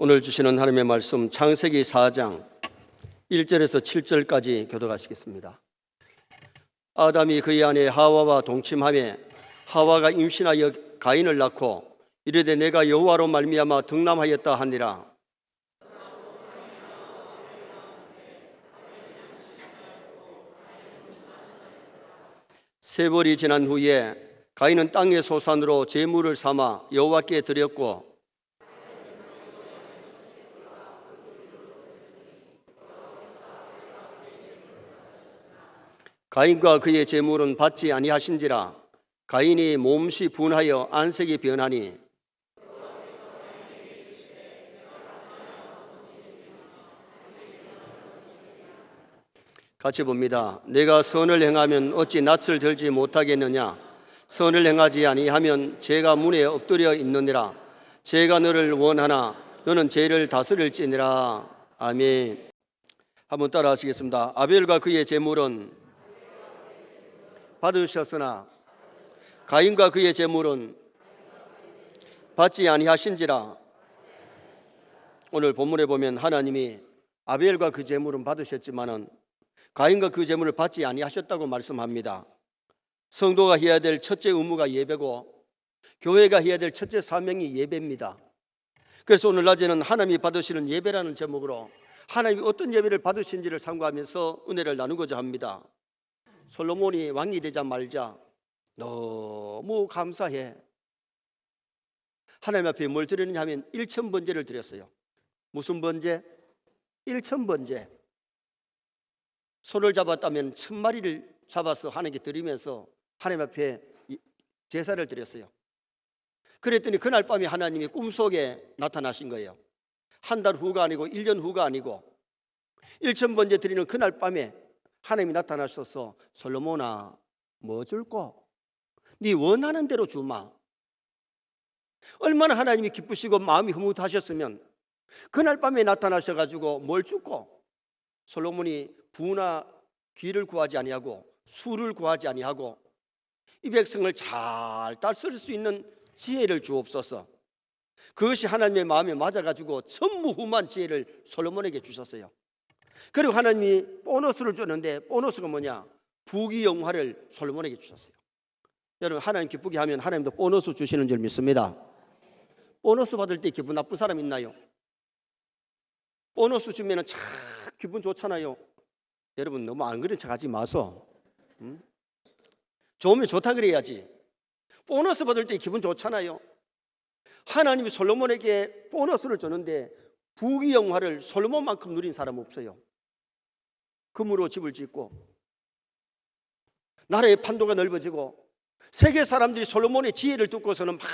오늘 주시는 하나님의 말씀 창세기 4장 1절에서 7절까지 교독하시겠습니다. 아담이 그의 아내 하와와 동침하며 하와가 임신하여 가인을 낳고 이르되 내가 여호와로 말미암아 득남하였다 하니라. 세월이 지난 후에 가인은 땅의 소산으로 제물을 삼아 여호와께 드렸고 가인과 그의 제물은 받지 아니하신지라. 가인이 몸시 분하여 안색이 변하니 같이 봅니다. 내가 선을 행하면 어찌 낯을 들지 못하겠느냐. 선을 행하지 아니하면 죄가 문에 엎드려 있느니라. 죄가 너를 원하나 너는 죄를 다스릴지니라. 아멘. 한번 따라 하시겠습니다. 아벨과 그의 제물은 받으셨으나 가인과 그의 제물은 받지 아니하신지라. 오늘 본문에 보면 하나님이 아벨과 그 제물은 받으셨지만은 가인과 그 제물을 받지 아니하셨다고 말씀합니다. 성도가 해야 될 첫째 의무가 예배고 교회가 해야 될 첫째 사명이 예배입니다. 그래서 오늘 낮에는 하나님이 받으시는 예배라는 제목으로 하나님이 어떤 예배를 받으신지를 상고하면서 은혜를 나누고자 합니다. 솔로몬이 왕이 되자 말자 너무 감사해. 하나님 앞에 뭘 드렸느냐 하면 1000번제를 드렸어요. 무슨 번제? 1000번제. 소를 잡았다면 1000마리를 잡아서 하나님께 드리면서 하나님 앞에 제사를 드렸어요. 그랬더니 그날 밤에 하나님이 꿈속에 나타나신 거예요. 한 달 후가 아니고 1년 후가 아니고 1000번제 드리는 그날 밤에 하나님이 나타나셔서 솔로몬아 뭐 줄까? 네 원하는 대로 주마. 얼마나 하나님이 기쁘시고 마음이 흐뭇하셨으면 그날 밤에 나타나셔가지고 뭘 줄까? 솔로몬이 부나 귀를 구하지 아니하고 수를 구하지 아니하고 이 백성을 잘 다스릴 수 있는 지혜를 주옵소서. 그것이 하나님의 마음에 맞아가지고 전무후무한 지혜를 솔로몬에게 주셨어요. 그리고 하나님이 보너스를 줬는데 보너스가 뭐냐? 부귀영화를 솔로몬에게 주셨어요. 여러분 하나님 기쁘게 하면 하나님도 보너스 주시는 줄 믿습니다. 보너스 받을 때 기분 나쁜 사람 있나요? 보너스 주면 참 기분 좋잖아요. 여러분 너무 안 그런 척 하지 마소. 좋으면 좋다 그래야지. 보너스 받을 때 기분 좋잖아요. 하나님이 솔로몬에게 보너스를 줬는데 부귀영화를 솔로몬만큼 누린 사람 없어요. 금으로 집을 짓고 나라의 판도가 넓어지고 세계 사람들이 솔로몬의 지혜를 듣고서는 막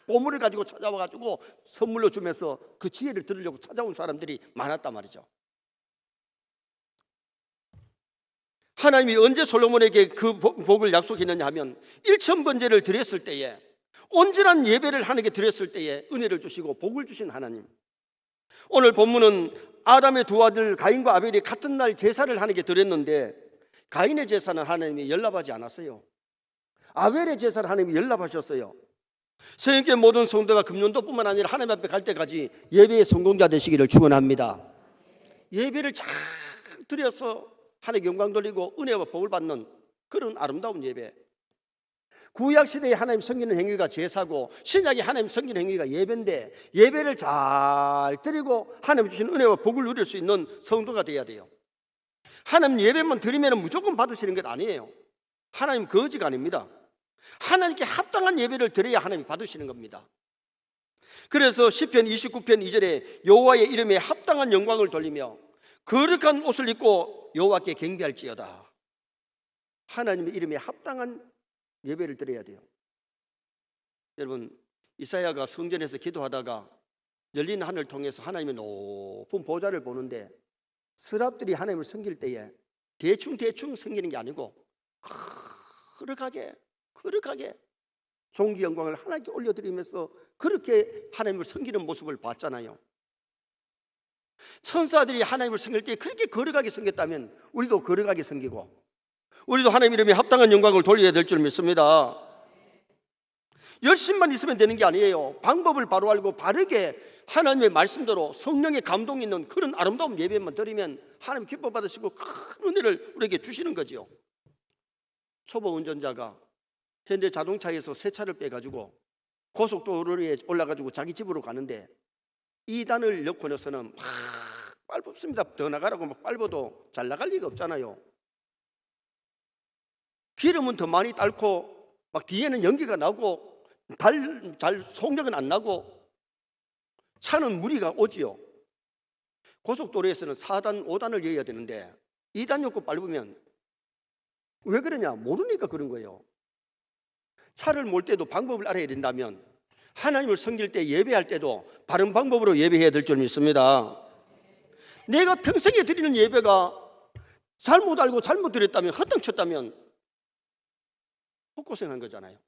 보물을 가지고 찾아와가지고 선물로 주면서 그 지혜를 들으려고 찾아온 사람들이 많았단 말이죠. 하나님이 언제 솔로몬에게 그 복을 약속했느냐 하면 1000번제를 드렸을 때에, 온전한 예배를 하나님께 드렸을 때에 은혜를 주시고 복을 주신 하나님. 오늘 본문은 아담의 두 아들 가인과 아벨이 같은 날 제사를 하나님께 드렸는데 가인의 제사는 하나님이 연락하지 않았어요. 아벨의 제사를 하나님이 연락하셨어요. 성령교회 모든 성도가 금년도뿐만 아니라 하나님 앞에 갈 때까지 예배의 성공자 되시기를 축원합니다. 예배를 잘 드려서 하나님께 영광 돌리고 은혜와 복을 받는 그런 아름다운 예배. 구약시대에 하나님 섬기는 행위가 제사고 신약에 하나님 섬기는 행위가 예배인데 예배를 잘 드리고 하나님 주신 은혜와 복을 누릴 수 있는 성도가 되어야 돼요. 하나님 예배만 드리면 무조건 받으시는 것 아니에요. 하나님 거지가 아닙니다. 하나님께 합당한 예배를 드려야 하나님이 받으시는 겁니다. 그래서 시편 29편 2절에 여호와의 이름에 합당한 영광을 돌리며 거룩한 옷을 입고 여호와께 경배할지어다. 하나님의 이름에 합당한 예배를 드려야 돼요. 여러분 이사야가 성전에서 기도하다가 열린 하늘을 통해서 하나님의 높은 보좌를 보는데 스랍들이 하나님을 섬길 때에 대충 섬기는 게 아니고 거룩하게 존귀 영광을 하나님께 올려드리면서 그렇게 하나님을 섬기는 모습을 봤잖아요. 천사들이 하나님을 섬길 때 그렇게 거룩하게 섬겼다면 우리도 거룩하게 섬기고 우리도 하나님 이름에 합당한 영광을 돌려야 될 줄 믿습니다. 열심만 있으면 되는 게 아니에요. 방법을 바로 알고 바르게 하나님의 말씀대로 성령의 감동이 있는 그런 아름다운 예배만 드리면 하나님 기뻐 받으시고 큰 은혜를 우리에게 주시는 거죠. 초보 운전자가 현대 자동차에서 새 차를 빼가지고 고속도로에 올라가지고 자기 집으로 가는데 2단을 넣고 나서는 막 밟습니다. 더 나가라고 막 밟아도 잘 나갈 리가 없잖아요. 기름은 더 많이 닳고 막 뒤에는 연기가 나고 잘 속력은 안 나고 차는 무리가 오지요. 고속도로에서는 4단, 5단을 여야 되는데 2단 넣고 밟으면 왜 그러냐? 모르니까 그런 거예요. 차를 몰 때도 방법을 알아야 된다면 하나님을 섬길 때, 예배할 때도 바른 방법으로 예배해야 될 줄 믿습니다. 내가 평생에 드리는 예배가 잘못 알고 잘못 드렸다면, 헛땅 쳤다면 헛고생한 거잖아요.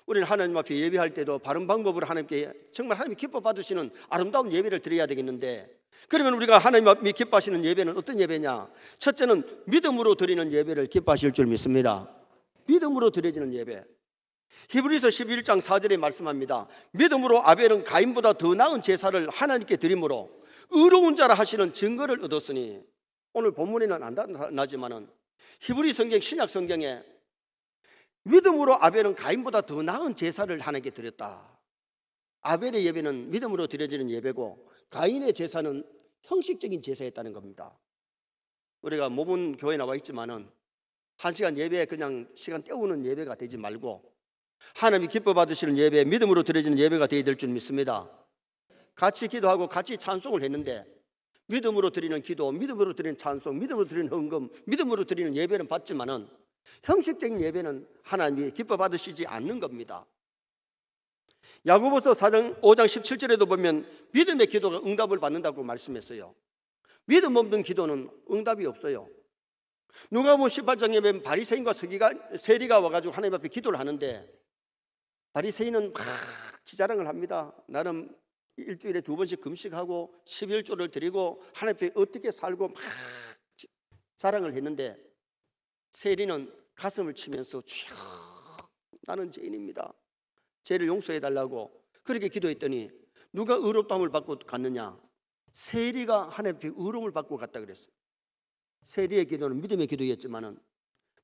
우리는 하나님 앞에 예배할 때도 바른 방법으로 하나님께 정말 하나님이 기뻐 받으시는 아름다운 예배를 드려야 되겠는데, 그러면 우리가 하나님 앞에 기뻐하시는 예배는 어떤 예배냐? 첫째는 믿음으로 드리는 예배를 기뻐하실 줄 믿습니다. 믿음으로 드려지는 예배. 히브리서 11장 4절에 말씀합니다. 믿음으로 아벨은 가인보다 더 나은 제사를 하나님께 드림으로 의로운 자라 하시는 증거를 얻었으니, 오늘 본문에는 안 나지만은 히브리 성경, 신약 성경에 믿음으로 아벨은 가인보다 더 나은 제사를 하나님께 드렸다. 아벨의 예배는 믿음으로 드려지는 예배고 가인의 제사는 형식적인 제사였다는 겁니다. 우리가 모분 교회에 나와 있지만은 1시간 예배에 그냥 시간 때우는 예배가 되지 말고 하나님이 기뻐 받으시는 예배, 믿음으로 드려지는 예배가 되어야 될 줄 믿습니다. 같이 기도하고 같이 찬송을 했는데 믿음으로 드리는 기도, 믿음으로 드리는 찬송, 믿음으로 드리는 헌금, 믿음으로 드리는 예배는 받지만은 형식적인 예배는 하나님이 기뻐 받으시지 않는 겁니다. 야고보서 5장 17절에도 보면 믿음의 기도가 응답을 받는다고 말씀했어요. 믿음 없는 기도는 응답이 없어요. 누가복음 18장에 보면 바리새인과 세리가 와가지고 하나님 앞에 기도를 하는데, 바리새인은 막 기자랑을 합니다. 나는 일주일에 2번씩 금식하고 11조를 드리고 하나님 앞에 어떻게 살고 막 자랑을 했는데, 세리는 가슴을 치면서 주여 나는 죄인입니다, 죄를 용서해 달라고 그렇게 기도했더니 누가 의롭다함을 받고 갔느냐? 세리가 하나님 앞에 의로움을 받고 갔다 그랬어요. 세리의 기도는 믿음의 기도였지만은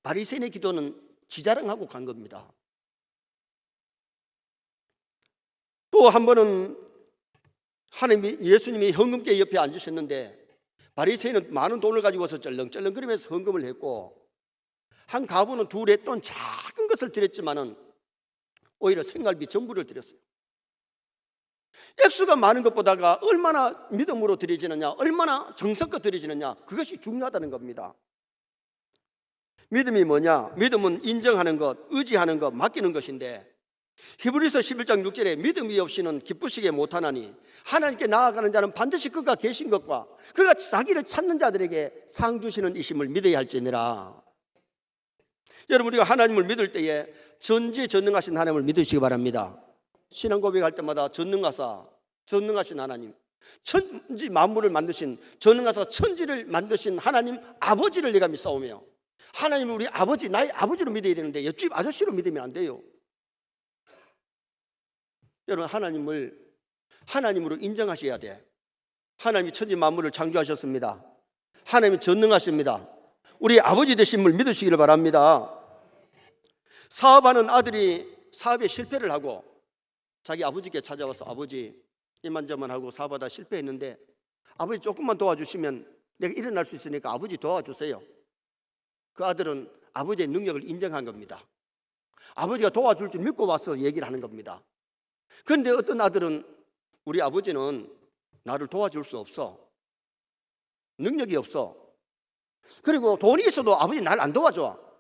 바리새인의 기도는 지자랑하고 간 겁니다. 또 한 번은 예수님이 헌금계 옆에 앉으셨는데 바리새인은 많은 돈을 가지고 와서 쩔렁쩔렁거리면서 헌금을 했고, 한 가부는 2렛돈 작은 것을 드렸지만은 오히려 생갈비 전부를 드렸어요. 액수가 많은 것보다가 얼마나 믿음으로 드려지느냐, 얼마나 정성껏 드려지느냐, 그것이 중요하다는 겁니다. 믿음이 뭐냐? 믿음은 인정하는 것, 의지하는 것, 맡기는 것인데, 히브리서 11장 6절에 믿음이 없이는 기쁘시게 못하나니 하나님께 나아가는 자는 반드시 그가 계신 것과 그가 자기를 찾는 자들에게 상 주시는 이심을 믿어야 할지니라. 여러분, 우리가 하나님을 믿을 때에 전지전능하신 하나님을 믿으시기 바랍니다. 신앙 고백할 때마다 전능하신 하나님, 천지 만물을 만드신 전능하사 천지를 만드신 하나님 아버지를 내가 믿사오며, 하나님을 우리 아버지, 나의 아버지로 믿어야 되는데 옆집 아저씨로 믿으면 안 돼요. 여러분, 하나님으로 인정하셔야 돼. 하나님이 천지 만물을 창조하셨습니다. 하나님이 전능하십니다. 우리 아버지 되심을 믿으시기를 바랍니다. 사업하는 아들이 사업에 실패를 하고 자기 아버지께 찾아와서, 아버지 이만저만 하고 사업하다 실패했는데 아버지 조금만 도와주시면 내가 일어날 수 있으니까 아버지 도와주세요. 그 아들은 아버지의 능력을 인정한 겁니다. 아버지가 도와줄 줄 믿고 와서 얘기를 하는 겁니다. 그런데 어떤 아들은, 우리 아버지는 나를 도와줄 수 없어, 능력이 없어, 그리고 돈이 있어도 아버지 나를 안 도와줘.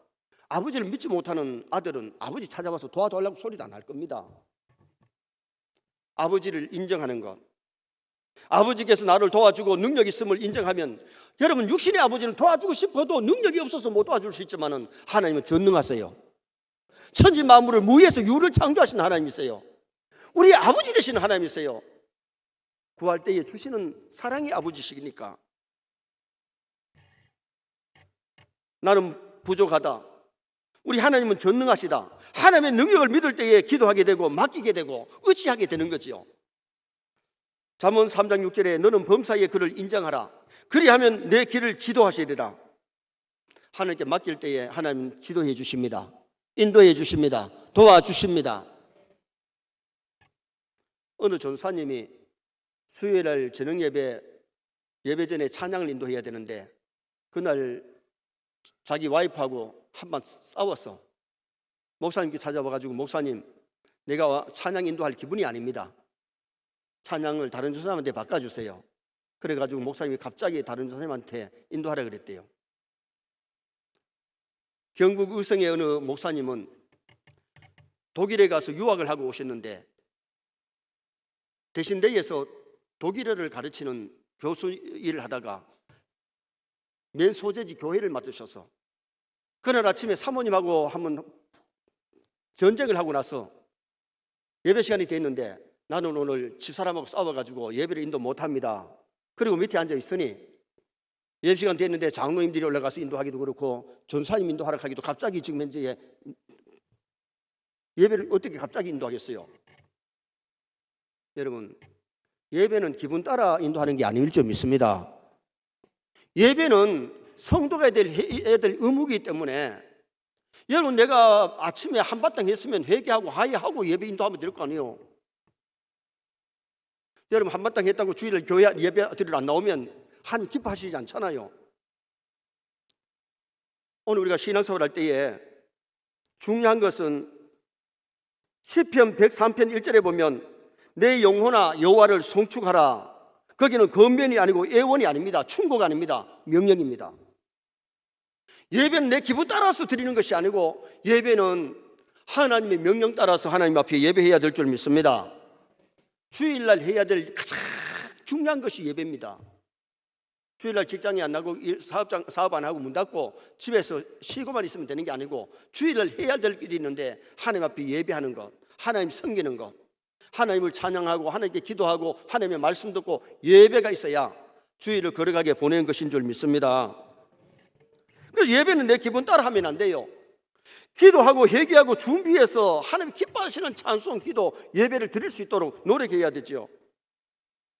아버지를 믿지 못하는 아들은 아버지 찾아와서 도와달라고 소리도 안 할 겁니다. 아버지를 인정하는 것, 아버지께서 나를 도와주고 능력이 있음을 인정하면, 여러분, 육신의 아버지는 도와주고 싶어도 능력이 없어서 못 도와줄 수 있지만 하나님은 전능하세요. 천지 만물을 무에서 유를 창조하신 하나님이세요. 우리 아버지 되시는 하나님이세요. 구할 때에 주시는 사랑의 아버지시니까 나는 부족하다, 우리 하나님은 전능하시다, 하나님의 능력을 믿을 때에 기도하게 되고 맡기게 되고 의지하게 되는 거지요. 잠언 3장 6절에 너는 범사에 그를 인정하라. 그리하면 내 길을 지도하시리라. 하나님께 맡길 때에 하나님 지도해 주십니다. 인도해 주십니다. 도와주십니다. 어느 전사님이 수요일날 저녁 예배 전에 찬양을 인도해야 되는데 그날 자기 와이프하고 한번 싸웠어. 목사님께 찾아와가지고 목사님, 내가 찬양 인도할 기분이 아닙니다. 찬양을 다른 전사님한테 바꿔주세요. 그래가지고 목사님이 갑자기 다른 전사님한테 인도하라 그랬대요. 경북 의성의 어느 목사님은 독일에 가서 유학을 하고 오셨는데 대신대에서 독일어를 가르치는 교수 일을 하다가 맨 소재지 교회를 맡으셔서 그날 아침에 사모님하고 한번 전쟁을 하고 나서 예배 시간이 됐는데 나는 오늘 집사람하고 싸워가지고 예배를 인도 못합니다. 그리고 밑에 앉아 있으니 예배 시간 됐는데 장로님들이 올라가서 인도하기도 그렇고 전사님 인도하라 하기도 갑자기 지금 현재 예배를 어떻게 갑자기 인도하겠어요? 여러분, 예배는 기분 따라 인도하는 게 아닐 줄 믿습니다. 예배는 성도가 해야 될 의무이기 때문에 여러분, 내가 아침에 한바탕 했으면 회개하고 하야하고 예배 인도하면 될 거 아니에요. 여러분, 한바탕 했다고 주일날 교회 예배 드리러 안 나오면 한 기뻐하시지 않잖아요. 오늘 우리가 신앙생활 할 때에 중요한 것은 시편 103편 1절에 보면 내 영혼아 여호와를 송축하라. 거기는 건면이 아니고 애원이 아닙니다. 충고가 아닙니다. 명령입니다. 예배는 내 기분 따라서 드리는 것이 아니고 예배는 하나님의 명령 따라서 하나님 앞에 예배해야 될 줄 믿습니다. 주일날 해야 될 가장 중요한 것이 예배입니다. 주일날 직장이 안 나고 사업 안 하고 문 닫고 집에서 쉬고만 있으면 되는 게 아니고 주일날 해야 될 일이 있는데 하나님 앞에 예배하는 것, 하나님 섬기는 것, 하나님을 찬양하고 하나님께 기도하고 하나님의 말씀 듣고 예배가 있어야 주일을 걸어가게 보내는 것인 줄 믿습니다. 그래서 예배는 내 기분 따라 하면 안 돼요. 기도하고 회개하고 준비해서 하나님 기뻐하시는 찬송 기도 예배를 드릴 수 있도록 노력해야 되죠.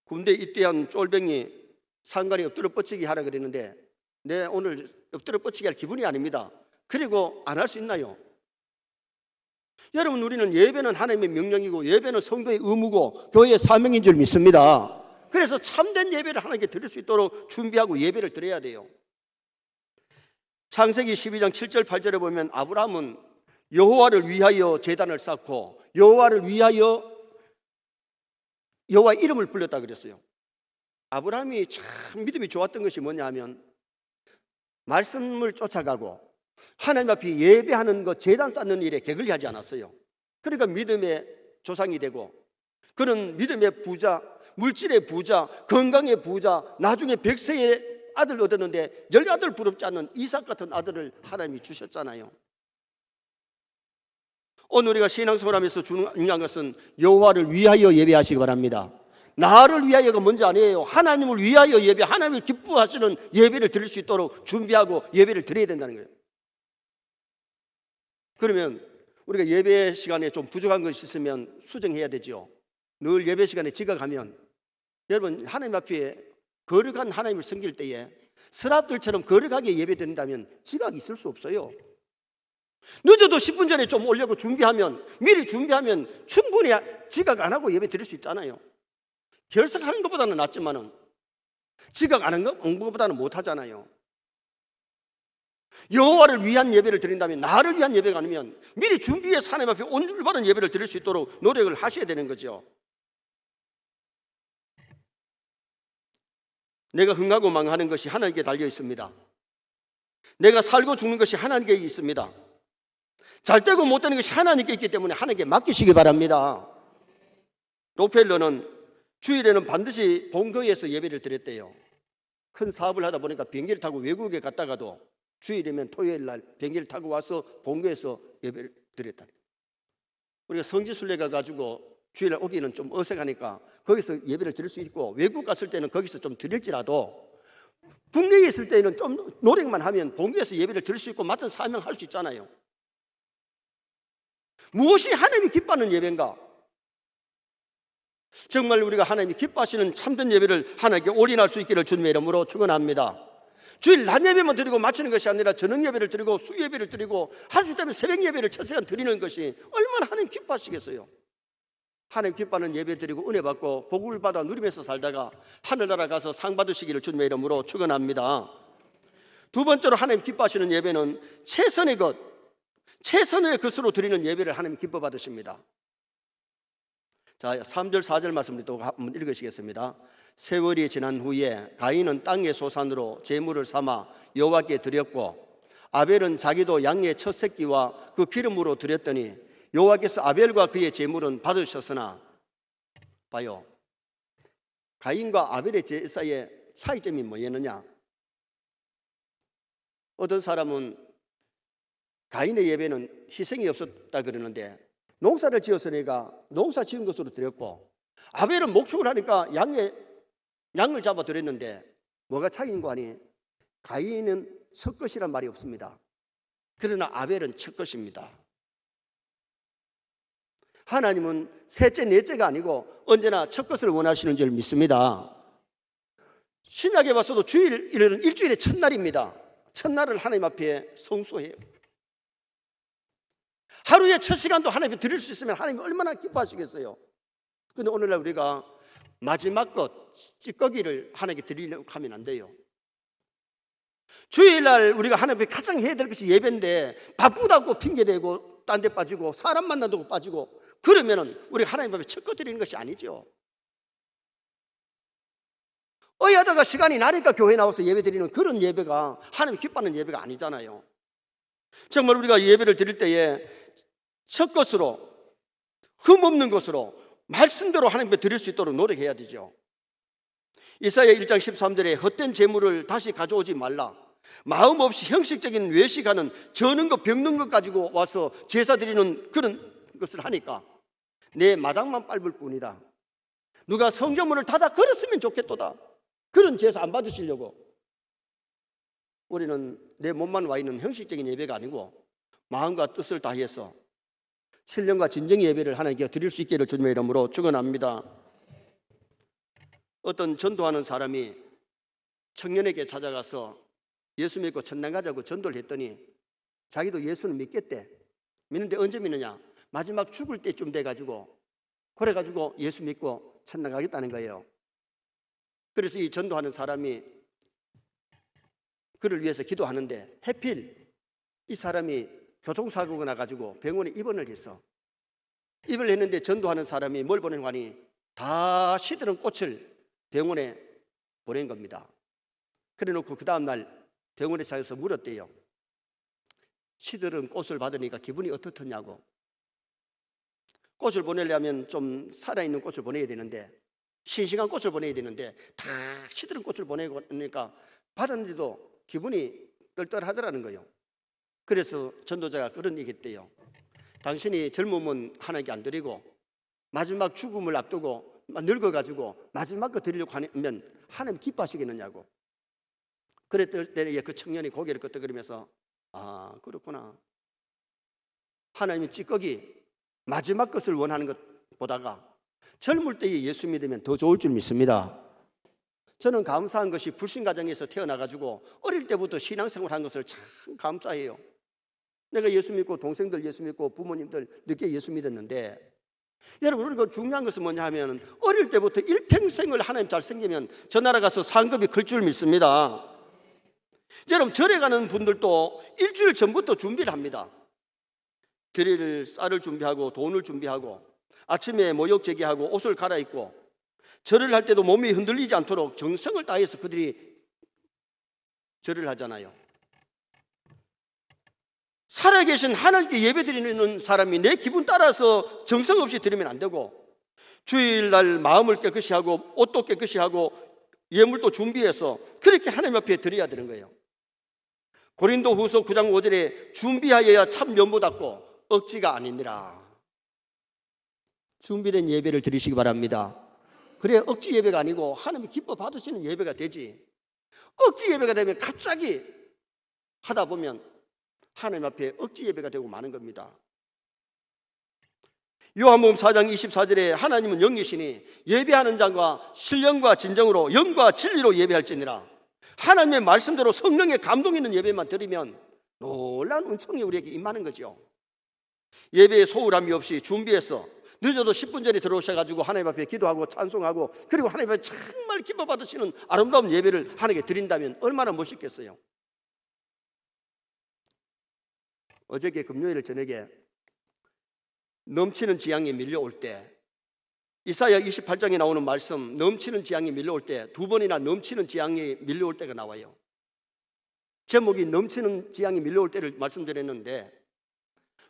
군대 입대한 쫄병이 상관이 엎드려 뻗치기 하라 그랬는데 내 오늘 엎드려 뻗치기 할 기분이 아닙니다. 그리고 안 할 수 있나요? 여러분, 우리는 예배는 하나님의 명령이고 예배는 성도의 의무고 교회의 사명인 줄 믿습니다. 그래서 참된 예배를 하나님께 드릴 수 있도록 준비하고 예배를 드려야 돼요. 창세기 12장 7절 8절에 보면 아브라함은 여호와를 위하여 제단을 쌓고 여호와를 위하여 여호와 이름을 불렀다 그랬어요. 아브라함이 참 믿음이 좋았던 것이 뭐냐 하면 말씀을 쫓아가고 하나님 앞에 예배하는 것, 제단 쌓는 일에 게을리 하지 않았어요. 그러니까 믿음의 조상이 되고 그는 믿음의 부자, 물질의 부자, 건강의 부자, 나중에 100세의 아들 얻었는데 10아들 부럽지 않는 이삭 같은 아들을 하나님이 주셨잖아요. 오늘 우리가 신앙생활하면서 중요한 것은 여호와를 위하여 예배하시기 바랍니다. 나를 위하여가 먼저 아니에요. 하나님을 위하여 예배, 하나님을 기뻐하시는 예배를 드릴 수 있도록 준비하고 예배를 드려야 된다는 거예요. 그러면 우리가 예배 시간에 좀 부족한 것이 있으면 수정해야 되죠. 늘 예배 시간에 지각하면 여러분, 하나님 앞에 거룩한 하나님을 섬길 때에 서랍들처럼 거룩하게 예배 드린다면 지각이 있을 수 없어요. 늦어도 10분 전에 좀 오려고 준비하면, 미리 준비하면 충분히 지각 안 하고 예배 드릴 수 있잖아요. 결석하는 것보다는 낫지만은 지각 안 하는 것보다는 못 하잖아요. 여호와를 위한 예배를 드린다면, 나를 위한 예배가 아니면 미리 준비해서 하나님 앞에 올바른 예배를 드릴 수 있도록 노력을 하셔야 되는 거죠. 내가 흥하고 망하는 것이 하나님께 달려 있습니다. 내가 살고 죽는 것이 하나님께 있습니다. 잘 되고 못 되는 것이 하나님께 있기 때문에 하나님께 맡기시기 바랍니다. 록펠러는 주일에는 반드시 본교회에서 예배를 드렸대요. 큰 사업을 하다 보니까 비행기를 타고 외국에 갔다가도 주일이면 토요일 날 비행기를 타고 와서 본교회에서 예배를 드렸다. 우리가 성지순례 가가지고 주일날 오기는 좀 어색하니까 거기서 예배를 드릴 수 있고, 외국 갔을 때는 거기서 좀 드릴지라도 국내에 있을 때는 좀 노력만 하면 본교에서 예배를 드릴 수 있고 맡은 사명 할 수 있잖아요. 무엇이 하나님이 기뻐하는 예배인가? 정말 우리가 하나님이 기뻐하시는 참된 예배를 하나님께 올인할 수 있기를 주님의 이름으로 축원합니다. 주일 낮 예배만 드리고 마치는 것이 아니라 저녁 예배를 드리고 수 예배를 드리고 할 수 있다면 새벽 예배를 첫 시간 드리는 것이 얼마나 하나님 기뻐하시겠어요. 하나님 기뻐하는 예배 드리고 은혜 받고 복을 받아 누리면서 살다가 하늘나라 가서 상 받으시기를 주님의 이름으로 축원합니다. 두 번째로 하나님 기뻐하시는 예배는 최선의 것으로 드리는 예배를 하나님 기뻐 받으십니다. 자, 3절 4절 말씀을 또 한번 읽으시겠습니다. 세월이 지난 후에 가인은 땅의 소산으로 제물을 삼아 여호와께 드렸고 아벨은 자기도 양의 첫 새끼와 그 기름으로 드렸더니 여호와께서 아벨과 그의 제물은 받으셨으나, 봐요, 가인과 아벨의 제사의 차이점이 뭐였느냐? 어떤 사람은 가인의 예배는 희생이 없었다 그러는데 농사를 지었으니까 농사 지은 것으로 드렸고, 아벨은 목축을 하니까 양을 잡아 드렸는데 뭐가 차이인 거 아니? 가인은 첫 것이란 말이 없습니다. 그러나 아벨은 첫 것입니다. 하나님은 셋째 넷째가 아니고 언제나 첫 것을 원하시는 줄 믿습니다. 신약에 봤어도 주일은 일주일의 첫날입니다. 첫날을 하나님 앞에 성수해요. 하루에 첫 시간도 하나님께 드릴 수 있으면 하나님이 얼마나 기뻐하시겠어요. 그런데 오늘날 우리가 마지막 것, 찌꺼기를 하나님께 드리려고 하면 안 돼요. 주일날 우리가 하나님 앞에 가장 해야 될 것이 예배인데 바쁘다고 핑계대고 딴 데 빠지고 사람 만난다고 빠지고 그러면은 우리 하나님 앞에 첫 것 드리는 것이 아니죠. 어이하다가 시간이 나니까 교회 나와서 예배 드리는 그런 예배가 하나님 기뻐하는 예배가 아니잖아요. 정말 우리가 예배를 드릴 때에 첫 것으로, 흠없는 것으로 말씀대로 하나님께 드릴 수 있도록 노력해야 되죠. 이사야 1장 13절에 헛된 재물을 다시 가져오지 말라. 마음 없이 형식적인 외식하는 저는 것 병는 것 가지고 와서 제사 드리는 그런 것을 하니까 내 마당만 밟을 뿐이다. 누가 성전문을 닫아 걸었으면 좋겠도다. 그런 제사 안 받으시려고. 우리는 내 몸만 와 있는 형식적인 예배가 아니고 마음과 뜻을 다해서 신령과 진정의 예배를 하나님께 드릴 수 있기를 주님의 이름으로 축원합니다. 어떤 전도하는 사람이 청년에게 찾아가서 예수 믿고 천당 가자고 전도를 했더니 자기도 예수는 믿겠대. 믿는데 언제 믿느냐? 마지막 죽을 때쯤 돼가지고 그래가지고 예수 믿고 천당 가겠다는 거예요. 그래서 이 전도하는 사람이 그를 위해서 기도하는데 해필 이 사람이 교통사고가 나가지고 병원에 입원을 했어. 입원을 했는데 전도하는 사람이 뭘 보낸 거니? 다 시들은 꽃을 병원에 보낸 겁니다. 그래 놓고 그 다음날 병원에 자서 물었대요. 시들은 꽃을 받으니까 기분이 어떻더냐고. 꽃을 보내려면 좀 살아있는 꽃을 보내야 되는데, 싱싱한 꽃을 보내야 되는데 다 시들은 꽃을 보내니까 받았는데도 기분이 떨떨하더라는 거예요. 그래서 전도자가 그런 얘기했대요. 당신이 젊으면 하나님께 안 드리고 마지막 죽음을 앞두고 늙어가지고 마지막 거 드리려고 하면 하나님 기뻐하시겠느냐고. 그랬을 때 그 청년이 고개를 끄덕거리면서 아 그렇구나. 하나님이 찌꺼기 마지막 것을 원하는 것보다가 젊을 때에 예수 믿으면 더 좋을 줄 믿습니다. 저는 감사한 것이 불신 가정에서 태어나가지고 어릴 때부터 신앙생활 한 것을 참 감사해요. 내가 예수 믿고 동생들 예수 믿고 부모님들 늦게 예수 믿었는데, 여러분 우리가 중요한 것은 뭐냐 하면 어릴 때부터 일평생을 하나님 잘 섬기면 저 나라 가서 상급이 클 줄 믿습니다. 여러분 절에 가는 분들도 일주일 전부터 준비를 합니다. 드릴 쌀을 준비하고 돈을 준비하고 아침에 모욕 제기하고 옷을 갈아입고 절을 할 때도 몸이 흔들리지 않도록 정성을 다해서 그들이 절을 하잖아요. 살아계신 하나님께 예배드리는 사람이 내 기분 따라서 정성 없이 드리면 안 되고, 주일날 마음을 깨끗이 하고 옷도 깨끗이 하고 예물도 준비해서 그렇게 하나님 앞에 드려야 되는 거예요. 고린도후서 9장 5절에 준비하여야 참 면보답고 억지가 아니니라. 준비된 예배를 드리시기 바랍니다. 그래 억지 예배가 아니고 하나님이 기뻐 받으시는 예배가 되지. 억지 예배가 되면 갑자기 하다 보면 하나님 앞에 억지 예배가 되고 마는 겁니다. 요한복음 4장 24절에 하나님은 영이시니 예배하는 자가 신령과 진정으로 영과 진리로 예배할지니라. 하나님의 말씀대로 성령의 감동 있는 예배만 드리면 놀라운 은총이 우리에게 임하는 거죠. 예배에 소홀함이 없이 준비해서 늦어도 10분 전에 들어오셔가지고 하나님 앞에 기도하고 찬송하고 그리고 하나님 앞에 정말 기뻐 받으시는 아름다운 예배를 하나님께 드린다면 얼마나 멋있겠어요. 어저께 금요일 저녁에 넘치는 재앙이 밀려올 때, 이사야 28장에 나오는 말씀, 넘치는 재앙이 밀려올 때 두 번이나 넘치는 재앙이 밀려올 때가 나와요. 제목이 넘치는 재앙이 밀려올 때를 말씀드렸는데,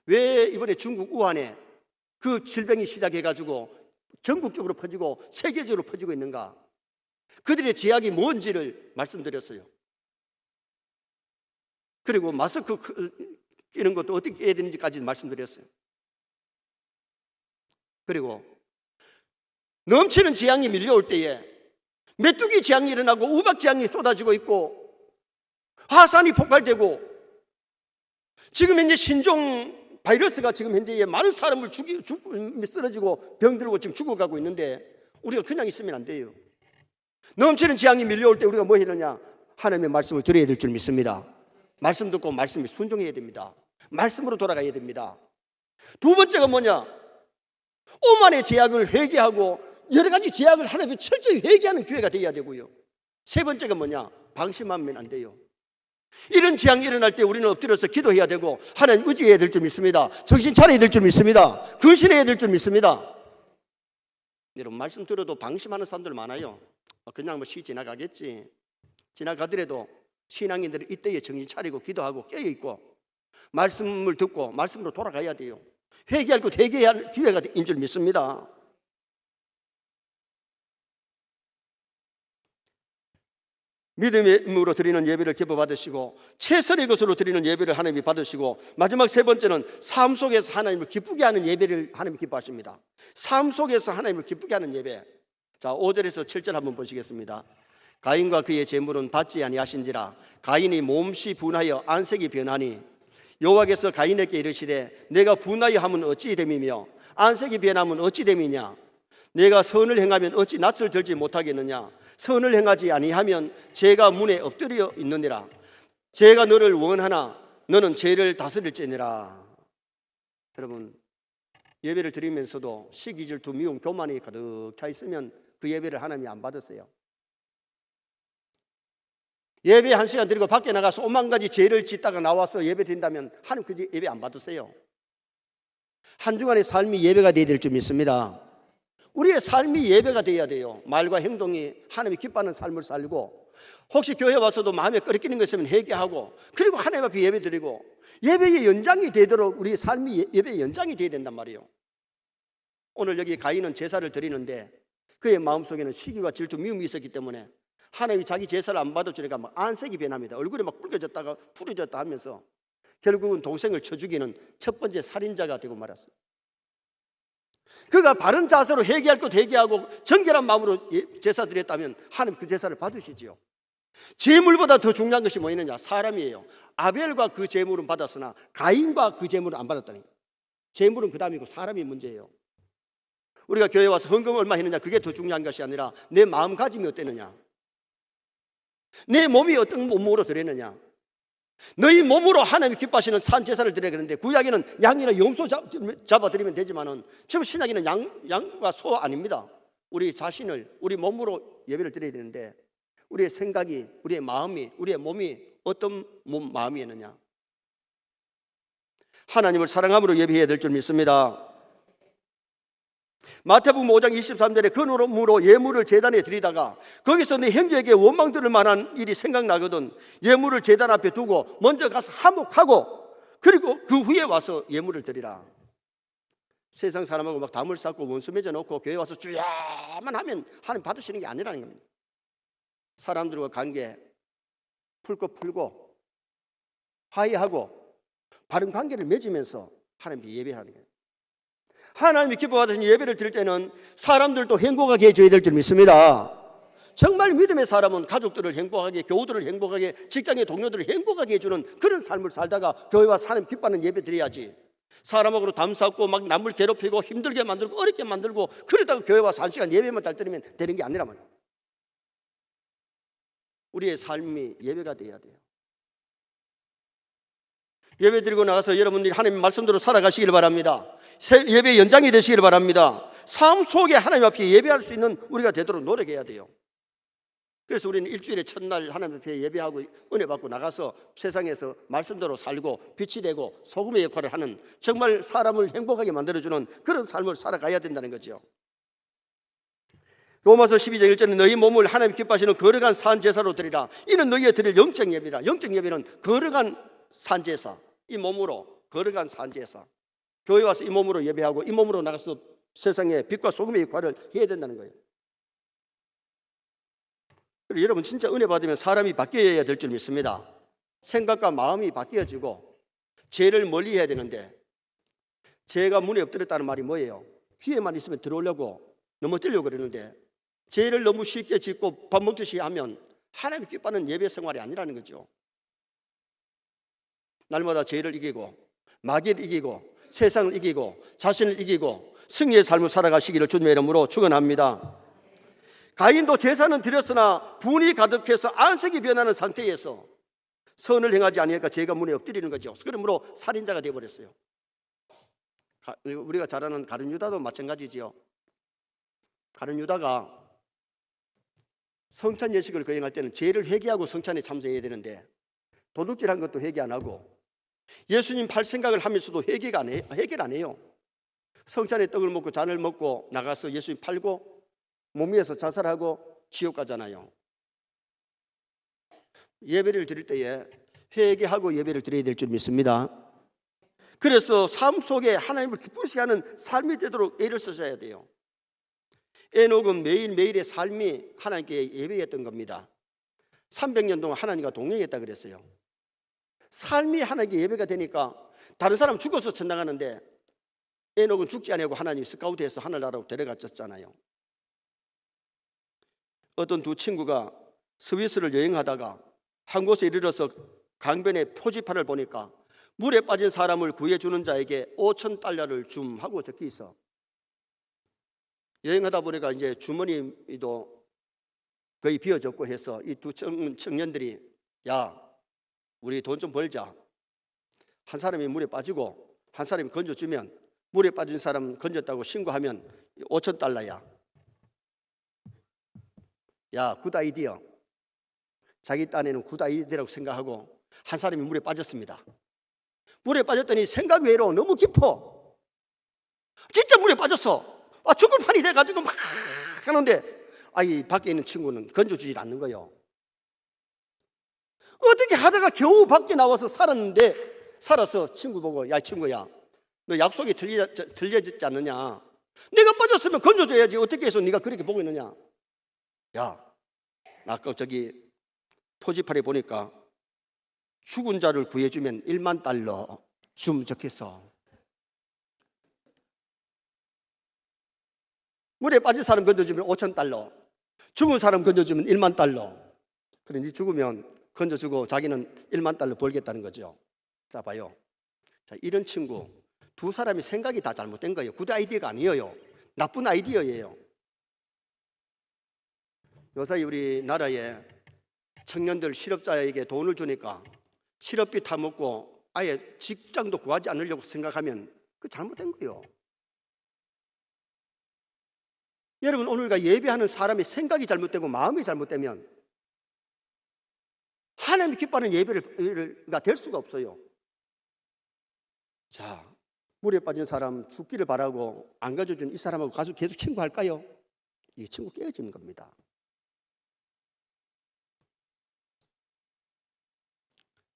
왜 이번에 중국 우한에 그 질병이 시작해가지고 전국적으로 퍼지고 세계적으로 퍼지고 있는가? 그들의 제약이 뭔지를 말씀드렸어요. 그리고 마스크 끼는 것도 어떻게 해야 되는지까지 말씀드렸어요. 그리고 넘치는 재앙이 밀려올 때에 메뚜기 재앙이 일어나고 우박 재앙이 쏟아지고 있고 화산이 폭발되고 지금 현재 신종 바이러스가 지금 현재 많은 사람을 쓰러지고 병들고 지금 죽어가고 있는데 우리가 그냥 있으면 안 돼요. 넘치는 재앙이 밀려올 때 우리가 뭐 해야 되느냐? 하나님의 말씀을 들어야 될 줄 믿습니다. 말씀 듣고 말씀에 순종해야 됩니다. 말씀으로 돌아가야 됩니다. 두 번째가 뭐냐? 오만의 제약을 회개하고 여러 가지 제약을 하나님께 철저히 회개하는 기회가 되어야 되고요. 세 번째가 뭐냐? 방심하면 안 돼요. 이런 재앙이 일어날 때 우리는 엎드려서 기도해야 되고 하나님 의지해야 될 줄 믿습니다. 정신 차려야 될 줄 믿습니다. 근신해야 될 줄 믿습니다. 여러분, 말씀 들어도 방심하는 사람들 많아요. 그냥 뭐 지나가겠지. 지나가더라도 신앙인들은 이때에 정신 차리고 기도하고 깨어있고 말씀을 듣고 말씀으로 돌아가야 돼요. 회개할 것 회개할 기회가 인 줄 믿습니다. 믿음의 힘으로 드리는 예배를 기뻐 받으시고 최선의 것으로 드리는 예배를 하나님이 받으시고 마지막 세 번째는 삶 속에서 하나님을 기쁘게 하는 예배를 하나님이 기뻐하십니다. 삶 속에서 하나님을 기쁘게 하는 예배. 자, 5절에서 7절 한번 보시겠습니다. 가인과 그의 재물은 받지 아니하신지라 가인이 몸시 분하여 안색이 변하니 여호와께서 가인에게 이르시되 내가 분하여 하면 어찌 됨이며 안색이 변하면 어찌 됨이냐? 내가 선을 행하면 어찌 낯을 들지 못하겠느냐? 선을 행하지 아니하면 죄가 문에 엎드려 있느니라. 죄가 너를 원하나 너는 죄를 다스릴지니라. 여러분, 예배를 드리면서도 시기, 질투, 미움, 교만이 가득 차 있으면 그 예배를 하나님이 안 받으세요. 예배 1시간 드리고 밖에 나가서 5만 가지 죄를 짓다가 나와서 예배 드린다면 하나님 그 예배 안 받으세요. 한 주간의 삶이 예배가 되어야 될 줄 믿습니다. 우리의 삶이 예배가 되어야 돼요. 말과 행동이 하나님이 기뻐하는 삶을 살고 혹시 교회 와서도 마음에 끓이끼는 것 있으면 회개하고 그리고 하나님 앞에 예배 드리고 예배의 연장이 되도록 우리의 삶이 예배의 연장이 되어야 된단 말이에요. 오늘 여기 가인은 제사를 드리는데 그의 마음속에는 시기와 질투, 미움이 있었기 때문에 하나님이 자기 제사를 안 받아주니까 막 안색이 변합니다. 얼굴이 막 붉어졌다가 푸려졌다 하면서 결국은 동생을 쳐 죽이는 첫 번째 살인자가 되고 말았어요. 그가 바른 자세로 회개할 것 회개하고 정결한 마음으로 제사 드렸다면 하나님 그 제사를 받으시지요. 제물보다 더 중요한 것이 뭐였느냐? 사람이에요. 아벨과 그 제물은 받았으나 가인과 그 제물은 안 받았다니. 제물은 그 다음이고 사람이 문제예요. 우리가 교회 와서 헌금 얼마 했느냐 그게 더 중요한 것이 아니라 내 마음가짐이 어땠느냐, 내 몸이 어떤 몸으로 드렸느냐. 너희 몸으로 하나님이 기뻐하시는 산 제사를 드려야 되는데 구약에는 양이나 염소 잡아드리면 되지만은 지금 신약에는 양과 소 아닙니다. 우리 자신을 우리 몸으로 예배를 드려야 되는데 우리의 생각이, 우리의 마음이, 우리의 몸이 어떤 마음이었느냐. 하나님을 사랑함으로 예배해야 될 줄 믿습니다. 마태복음 5장 23절에 그 노름으로 예물을 제단에 드리다가 거기서 내 형제에게 원망 들을 만한 일이 생각나거든 예물을 제단 앞에 두고 먼저 가서 화목하고 그리고 그 후에 와서 예물을 드리라. 세상 사람하고 막 담을 쌓고 원수 맺어 놓고 교회 와서 주야만 하면 하나님 받으시는 게 아니라는 겁니다. 사람들과 관계 풀고 화해하고 바른 관계를 맺으면서 하나님께 예배하는 거예요. 하나님이 기뻐하시는 예배를 드릴 때는 사람들도 행복하게 해줘야 될 줄 믿습니다. 정말 믿음의 사람은 가족들을 행복하게, 교우들을 행복하게, 직장의 동료들을 행복하게 해주는 그런 삶을 살다가 교회 와서 하나님 기뻐하는 예배 드려야지. 사람하고 담쌓고 막 남을 괴롭히고 힘들게 만들고 어렵게 만들고 그러다가 교회 와서 1시간 예배만 잘 드리면 되는 게 아니라면 우리의 삶이 예배가 돼야 돼요. 예배 드리고 나가서 여러분들이 하나님 말씀대로 살아가시길 바랍니다. 예배 연장이 되시길 바랍니다. 삶 속에 하나님 앞에 예배할 수 있는 우리가 되도록 노력해야 돼요. 그래서 우리는 일주일에 첫날 하나님 앞에 예배하고 은혜 받고 나가서 세상에서 말씀대로 살고 빛이 되고 소금의 역할을 하는 정말 사람을 행복하게 만들어주는 그런 삶을 살아가야 된다는 거죠. 로마서 12장 1절에 너희 몸을 하나님 기뻐하시는 거룩한 산제사로 드리라. 이는 너희가 드릴 영적 예배라. 영적 예배는 거룩한 산제사, 이 몸으로 거룩한 산제사. 교회 와서 이 몸으로 예배하고 이 몸으로 나가서 세상에 빛과 소금의 역할을 해야 된다는 거예요. 여러분 진짜 은혜 받으면 사람이 바뀌어야 될 줄 믿습니다. 생각과 마음이 바뀌어지고 죄를 멀리 해야 되는데 죄가 문에 엎드렸다는 말이 뭐예요? 귀에만 있으면 들어오려고 넘어뜨려고 그러는데 죄를 너무 쉽게 짓고 밥 먹듯이 하면 하나님 기뻐하는 예배 생활이 아니라는 거죠. 날마다 죄를 이기고 마귀를 이기고 세상을 이기고 자신을 이기고 승리의 삶을 살아가시기를 주님의 이름으로 축원합니다. 가인도 제사는 드렸으나 분이 가득해서 안색이 변하는 상태에서 선을 행하지 아니하니까 죄가 문에 엎드리는 거죠. 그러므로 살인자가 되어버렸어요. 우리가 잘 아는 가룟 유다도 마찬가지지요. 가룟 유다가 성찬 예식을 거행할 때는 죄를 회개하고 성찬에 참석해야 되는데 도둑질한 것도 회개 안 하고 예수님 팔 생각을 하면서도 회개를 안 해요. 성찬에 떡을 먹고 잔을 먹고 나가서 예수님 팔고 몸 위에서 자살하고 지옥 가잖아요. 예배를 드릴 때에 회개하고 예배를 드려야 될 줄 믿습니다. 그래서 삶 속에 하나님을 기쁘시게 하는 삶이 되도록 애를 쓰셔야 돼요. 에녹은 매일매일의 삶이 하나님께 예배했던 겁니다. 300년 동안 하나님과 동행했다 그랬어요. 삶이 하나님께 예배가 되니까 다른 사람 죽어서 천 나가는데 에녹은 죽지 않고 하나님이 스카우트해서 하늘나라로 데려갔잖아요. 어떤 두 친구가 스위스를 여행하다가 한 곳에 이르러서 강변에 표지판을 보니까 물에 빠진 사람을 구해주는 자에게 5,000달러를 줌 하고 적혀 있어. 여행하다 보니까 이제 주머니도 거의 비어졌고 해서 이 두 청년들이 야 우리 돈 좀 벌자. 한 사람이 물에 빠지고 한 사람이 건져주면 물에 빠진 사람 건졌다고 신고하면 5,000달러야. 야, 굿 아이디어. 자기 딴에는 굿 아이디어라고 생각하고 한 사람이 물에 빠졌습니다. 물에 빠졌더니 생각 외로 너무 깊어. 진짜 물에 빠졌어. 죽을 판이 돼가지고 막 하는데 이 밖에 있는 친구는 건져주질 않는 거예요. 어떻게 하다가 겨우 밖에 나와서 살아서 친구 보고 야 친구야 너 약속이 틀려졌지 않느냐. 내가 빠졌으면 건져줘야지 어떻게 해서 네가 그렇게 보고 있느냐. 야, 아까 저기 표지판에 보니까 죽은 자를 구해주면 1만 달러 줌 적혀서 물에 빠진 사람 건져주면 5,000달러 죽은 사람 건져주면 1만 달러 그러니 죽으면 건져주고 자기는 1만 달러 벌겠다는 거죠. 자 봐요. 자, 이런 친구 두 사람이 생각이 다 잘못된 거예요. 굿 아이디어가 아니에요. 나쁜 아이디어예요. 요사이 우리나라에 청년들 실업자에게 돈을 주니까 실업비 타먹고 아예 직장도 구하지 않으려고 생각하면 그 잘못된 거예요. 여러분 오늘과 예배하는 사람의 생각이 잘못되고 마음이 잘못되면 하나님이 기뻐하는 예배가 될 수가 없어요. 자, 물에 빠진 사람 죽기를 바라고 안 가져준 이 사람하고 계속 친구할까요? 이 친구 깨어지는 겁니다.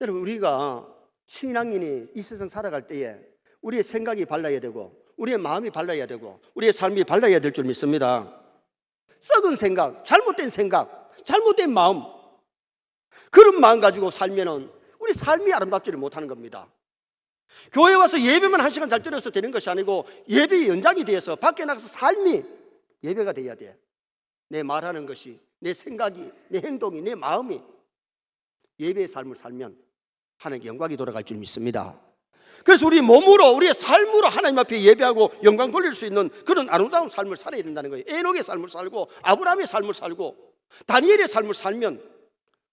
여러분 우리가 신앙인이 이 세상 살아갈 때에 우리의 생각이 발라야 되고 우리의 마음이 발라야 되고 우리의 삶이 발라야 될 줄 믿습니다. 썩은 생각, 잘못된 마음 그런 마음 가지고 살면은 우리 삶이 아름답지를 못하는 겁니다. 교회 와서 예배만 1시간 잘 들어서 되는 것이 아니고 예배의 연장이 되어서 밖에 나가서 삶이 예배가 돼야 돼. 내 말하는 것이, 내 생각이, 내 행동이, 내 마음이 예배의 삶을 살면 하나님께 영광이 돌아갈 줄 믿습니다. 그래서 우리 몸으로, 우리의 삶으로 하나님 앞에 예배하고 영광 돌릴 수 있는 그런 아름다운 삶을 살아야 된다는 거예요. 에녹의 삶을 살고 아브라함의 삶을 살고 다니엘의 삶을 살면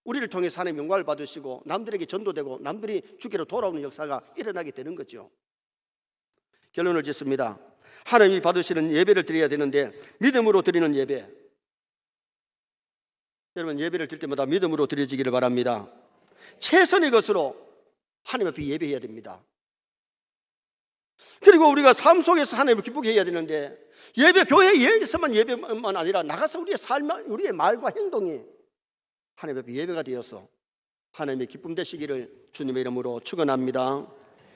우리를 통해서 하나님 영광을 받으시고 남들에게 전도되고 남들이 주께로 돌아오는 역사가 일어나게 되는 거죠. 결론을 짓습니다. 하나님이 받으시는 예배를 드려야 되는데 믿음으로 드리는 예배, 여러분 예배를 드릴 때마다 믿음으로 드려지기를 바랍니다. 최선의 것으로 하나님 앞에 예배해야 됩니다. 그리고 우리가 삶 속에서 하나님을 기쁘게 해야 되는데 예배, 교회에서만 예배만 아니라 나가서 우리의 삶, 우리의 말과 행동이 하나님 앞에 예배가 되어서 하나님의 기쁨 되시기를 주님의 이름으로 축원합니다.